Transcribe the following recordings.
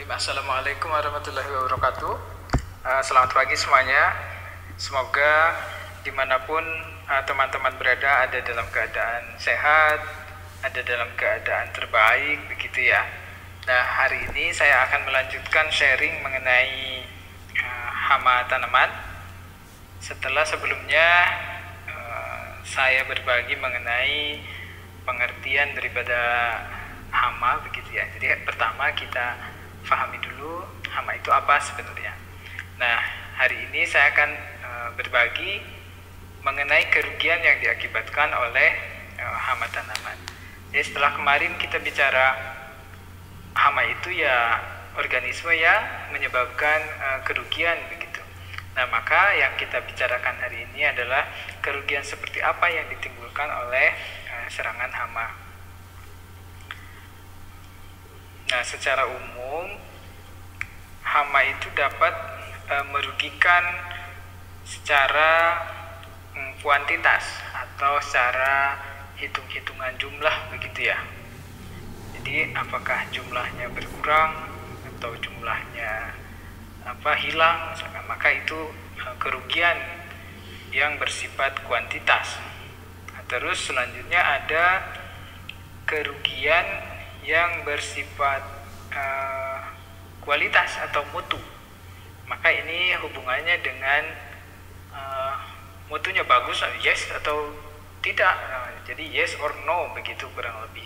Bismillahirrahmanirrahim. Assalamualaikum warahmatullahi wabarakatuh. Selamat pagi semuanya. Semoga dimanapun teman-teman berada ada dalam keadaan sehat, ada dalam keadaan terbaik, begitu ya. Nah, hari ini saya akan melanjutkan sharing mengenai hama tanaman. Setelah sebelumnya saya berbagi mengenai pengertian daripada hama, begitu ya. Jadi pertama kita pahami dulu hama itu apa sebenarnya. Nah, hari ini saya akan berbagi mengenai kerugian yang diakibatkan oleh hama tanaman. Jadi setelah kemarin kita bicara hama itu ya organisme yang menyebabkan kerugian, begitu. Nah, maka yang kita bicarakan hari ini adalah kerugian seperti apa yang ditimbulkan oleh serangan hama. Nah, secara umum hama itu dapat merugikan secara kuantitas atau secara hitung-hitungan jumlah, begitu ya. Jadi apakah jumlahnya berkurang atau jumlahnya hilang, maka itu kerugian yang bersifat kuantitas. Nah, terus selanjutnya ada kerugian yang bersifat kualitas atau mutu. Maka ini hubungannya dengan mutunya bagus, yes atau tidak. Jadi yes or no, begitu kurang lebih.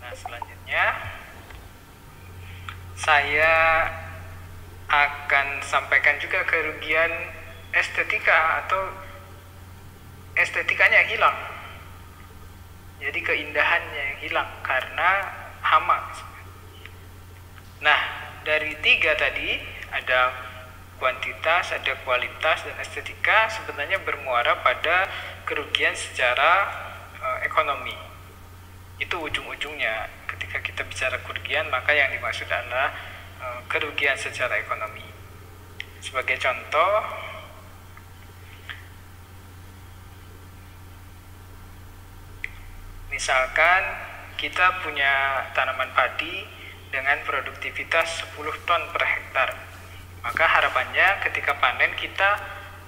Nah, selanjutnya saya akan sampaikan juga kerugian estetika atau estetikanya hilang. Jadi keindahannya yang hilang karena hama. Nah, dari tiga tadi, ada kuantitas, ada kualitas, dan estetika, sebenarnya bermuara pada kerugian secara ekonomi. Itu ujung-ujungnya. Ketika kita bicara kerugian, maka yang dimaksud adalah kerugian secara ekonomi. Sebagai contoh, misalkan kita punya tanaman padi dengan produktivitas 10 ton per hektar. Maka harapannya ketika panen kita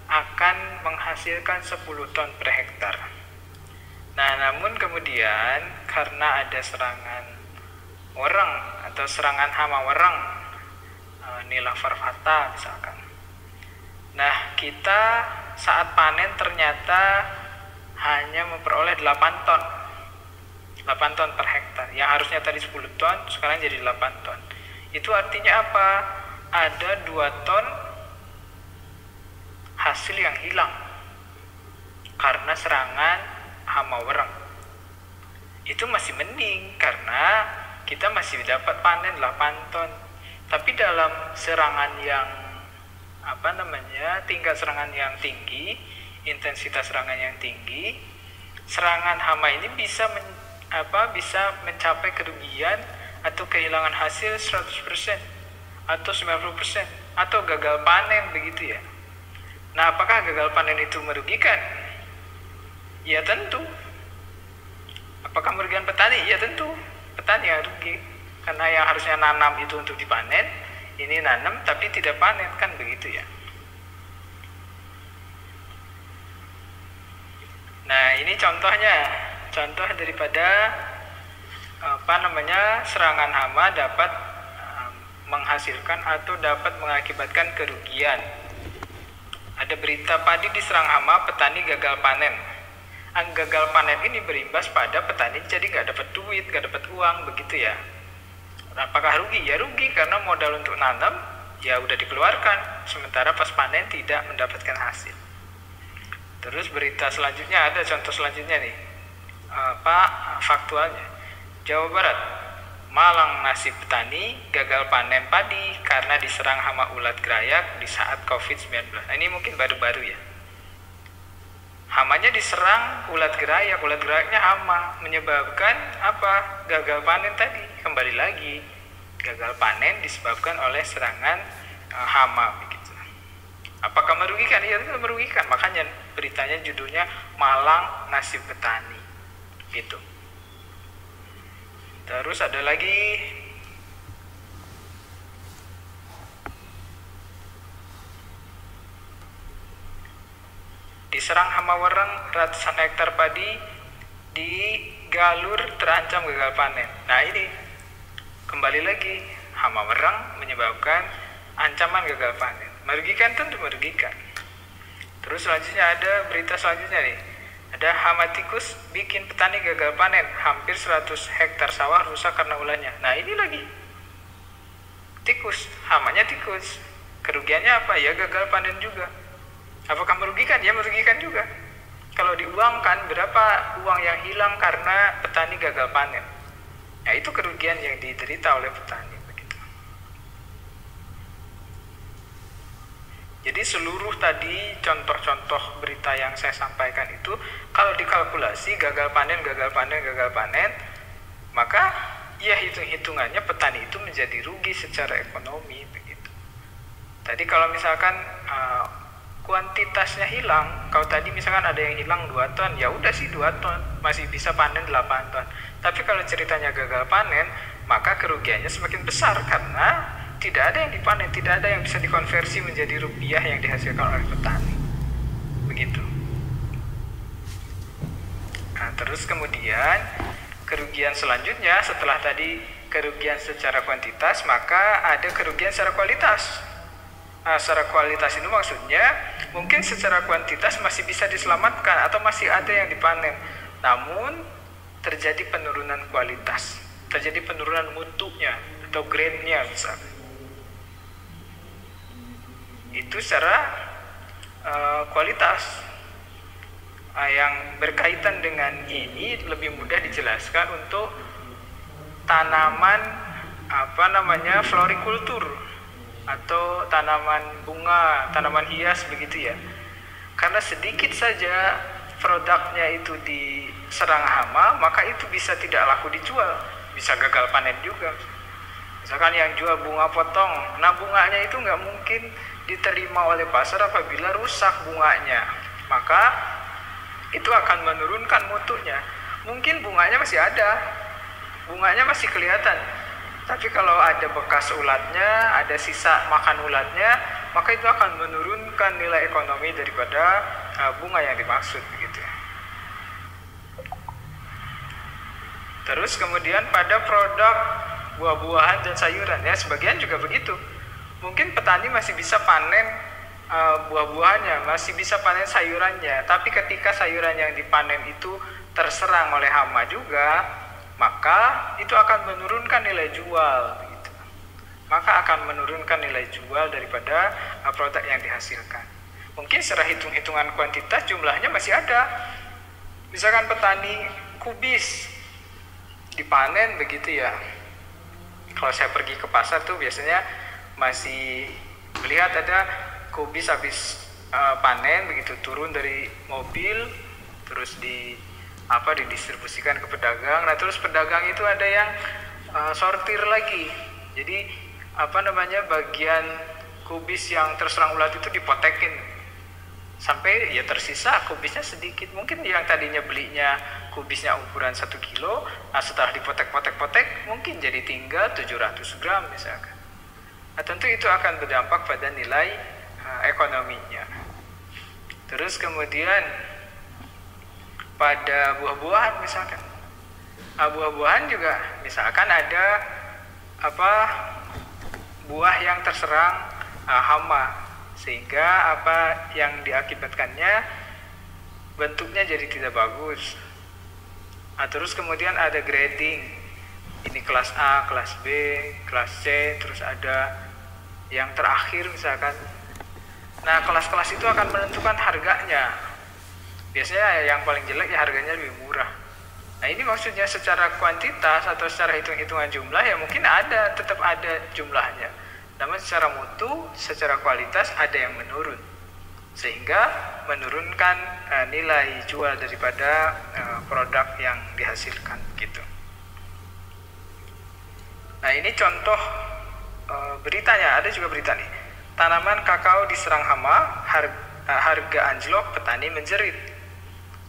akan menghasilkan 10 ton per hektar. Nah, namun kemudian karena ada serangan wereng atau serangan hama wereng, Nila varvata misalkan. Nah, kita saat panen ternyata hanya memperoleh 8 ton. 8 ton per hektar. Yang harusnya tadi 10 ton, sekarang jadi 8 ton. Itu artinya apa? Ada 2 ton hasil yang hilang karena serangan hama wereng. Itu masih mending karena kita masih dapat panen 8 ton. Tapi dalam serangan yang tingkat serangan yang tinggi, intensitas serangan yang tinggi, serangan hama ini bisa mencapai kerugian atau kehilangan hasil 100% atau 90% atau gagal panen, begitu ya. Nah, apakah gagal panen itu merugikan? Ya tentu. Apakah merugikan petani? Ya tentu. Petani yang rugi karena yang harusnya nanam itu untuk dipanen, ini nanam tapi tidak panen, kan begitu ya. Nah, ini contohnya. Contoh daripada serangan hama dapat menghasilkan atau dapat mengakibatkan kerugian. Ada berita padi diserang hama, petani gagal panen. Gagal panen ini berimbas pada petani jadi nggak dapat duit, nggak dapat uang, begitu ya. Apakah rugi? Ya rugi karena modal untuk nanam ya udah dikeluarkan, sementara pas panen tidak mendapatkan hasil. Terus berita selanjutnya, ada contoh selanjutnya nih. Faktualnya, Jawa Barat, Malang nasib petani gagal panen padi karena diserang hama ulat gerayak di saat COVID-19. Nah, ini mungkin baru-baru ya. Hamanya diserang ulat gerayak, ulat gerayaknya hama, menyebabkan gagal panen tadi. Kembali lagi, gagal panen disebabkan oleh serangan hama, begitu. Apakah merugikan? Ya, itu merugikan. Makanya beritanya judulnya Malang nasib petani, gitu. Terus ada lagi diserang hama wereng, ratusan hektar padi di Galur terancam gagal panen. Nah ini kembali lagi, hama wereng menyebabkan ancaman gagal panen. Merugikan, tentu merugikan. Terus selanjutnya ada berita selanjutnya nih. Ada hama tikus bikin petani gagal panen, hampir 100 hektar sawah rusak karena ulahnya. Nah ini lagi, tikus, hamanya tikus. Kerugiannya apa? Ya gagal panen juga. Apakah merugikan? Ya merugikan juga. Kalau diuangkan, berapa uang yang hilang karena petani gagal panen? Nah itu kerugian yang diderita oleh petani. Begitu. Jadi seluruh tadi contoh-contoh berita yang saya sampaikan itu, kalau dikalkulasi gagal panen, maka ya hitung-hitungannya petani itu menjadi rugi secara ekonomi. Begitu. Tadi kalau misalkan kuantitasnya hilang, kalau tadi misalkan ada yang hilang 2 ton, ya udah sih 2 ton, masih bisa panen 8 ton. Tapi kalau ceritanya gagal panen, maka kerugiannya semakin besar karena tidak ada yang dipanen, tidak ada yang bisa dikonversi menjadi rupiah yang dihasilkan oleh petani. Begitu. Nah, terus kemudian kerugian selanjutnya setelah tadi kerugian secara kuantitas, maka ada kerugian secara kualitas. Nah, secara kualitas itu maksudnya mungkin secara kuantitas masih bisa diselamatkan atau masih ada yang dipanen, namun terjadi penurunan kualitas, terjadi penurunan mutunya atau grade-nya misalnya. Itu secara kualitas. Yang berkaitan dengan ini lebih mudah dijelaskan untuk tanaman florikultur atau tanaman bunga, tanaman hias begitu ya. Karena sedikit saja produknya itu diserang hama, maka itu bisa tidak laku dijual, bisa gagal panen juga. Misalkan yang jual bunga potong, nah bunganya itu nggak mungkin diterima oleh pasar apabila rusak bunganya, maka itu akan menurunkan mutunya. Mungkin bunganya masih ada, bunganya masih kelihatan, tapi kalau ada bekas ulatnya, ada sisa makan ulatnya, maka itu akan menurunkan nilai ekonomi daripada bunga yang dimaksud begitu. Terus kemudian pada produk buah-buahan dan sayuran, ya sebagian juga begitu. Mungkin petani masih bisa panen buah-buahannya, masih bisa panen sayurannya, tapi ketika sayuran yang dipanen itu terserang oleh hama juga, maka itu akan menurunkan nilai jual begitu. Maka akan menurunkan nilai jual daripada produk yang dihasilkan. Mungkin secara hitung-hitungan kuantitas jumlahnya masih ada. Misalkan petani kubis dipanen begitu ya. Kalau saya pergi ke pasar tuh biasanya masih melihat ada kubis habis panen begitu, turun dari mobil terus didistribusikan ke pedagang. Nah terus pedagang itu ada yang sortir lagi. Jadi bagian kubis yang terserang ulat itu dipotekin sampai ya tersisa kubisnya sedikit. Mungkin yang tadinya belinya kubisnya ukuran 1 kilo, nah setelah dipotek-potek mungkin jadi tinggal 700 gram misalkan. Nah tentu itu akan berdampak pada nilai ekonominya. Terus kemudian pada buah-buahan misalkan, buah-buahan juga misalkan ada buah yang terserang hama, sehingga yang diakibatkannya bentuknya jadi tidak bagus. Nah, terus kemudian ada grading, ini kelas A, kelas B, kelas C, terus ada yang terakhir misalkan. Nah kelas-kelas itu akan menentukan harganya. Biasanya yang paling jelek ya harganya lebih murah. Nah ini maksudnya secara kuantitas atau secara hitung-hitungan jumlah ya mungkin tetap ada jumlahnya. Namun secara mutu, secara kualitas ada yang menurun, sehingga menurunkan nilai jual daripada produk yang dihasilkan gitu. Nah ini contoh beritanya, ada juga berita nih. Tanaman kakao diserang hama, harga anjlok, petani menjerit.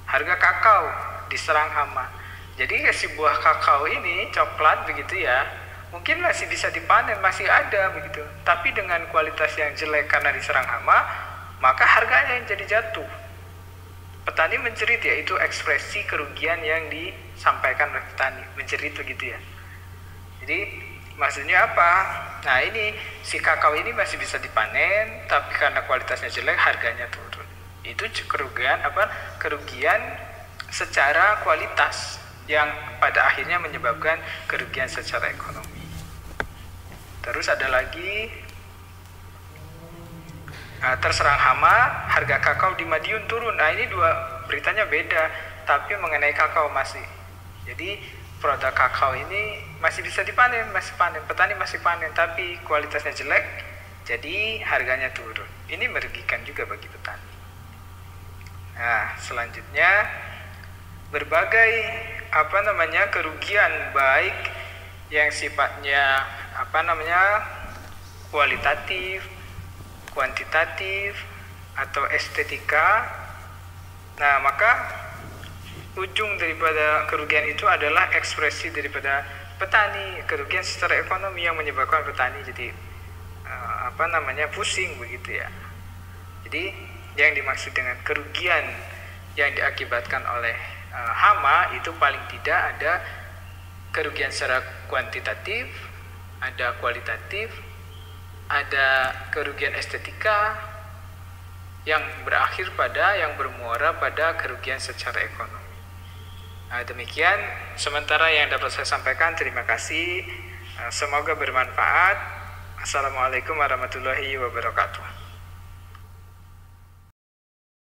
Harga kakao diserang hama. Jadi si buah kakao ini coklat begitu ya, mungkin masih bisa dipanen, masih ada begitu. Tapi dengan kualitas yang jelek karena diserang hama, maka harganya yang jadi jatuh. petani menjerit, yaitu ekspresi kerugian yang disampaikan oleh petani, menjerit begitu ya. Jadi maksudnya apa? Nah, ini si kakao ini masih bisa dipanen, tapi karena kualitasnya jelek harganya turun. Itu kerugian kerugian secara kualitas yang pada akhirnya menyebabkan kerugian secara ekonomi. Terus ada lagi terserang hama, harga kakao di Madiun turun. Nah, ini dua beritanya beda, tapi mengenai kakao masih. Jadi produk kakao ini masih bisa dipanen, petani masih panen, tapi kualitasnya jelek, jadi harganya turun. Ini merugikan juga bagi petani. Nah, selanjutnya berbagai kerugian baik yang sifatnya kualitatif, kuantitatif, atau estetika. Nah, maka ujung daripada kerugian itu adalah ekspresi daripada petani, kerugian secara ekonomi yang menyebabkan petani jadi pusing begitu ya. Jadi yang dimaksud dengan kerugian yang diakibatkan oleh hama itu paling tidak ada kerugian secara kuantitatif, ada kualitatif, ada kerugian estetika yang bermuara pada kerugian secara ekonomi. Nah, demikian sementara yang dapat saya sampaikan. Terima kasih. Semoga bermanfaat. Assalamualaikum warahmatullahi wabarakatuh.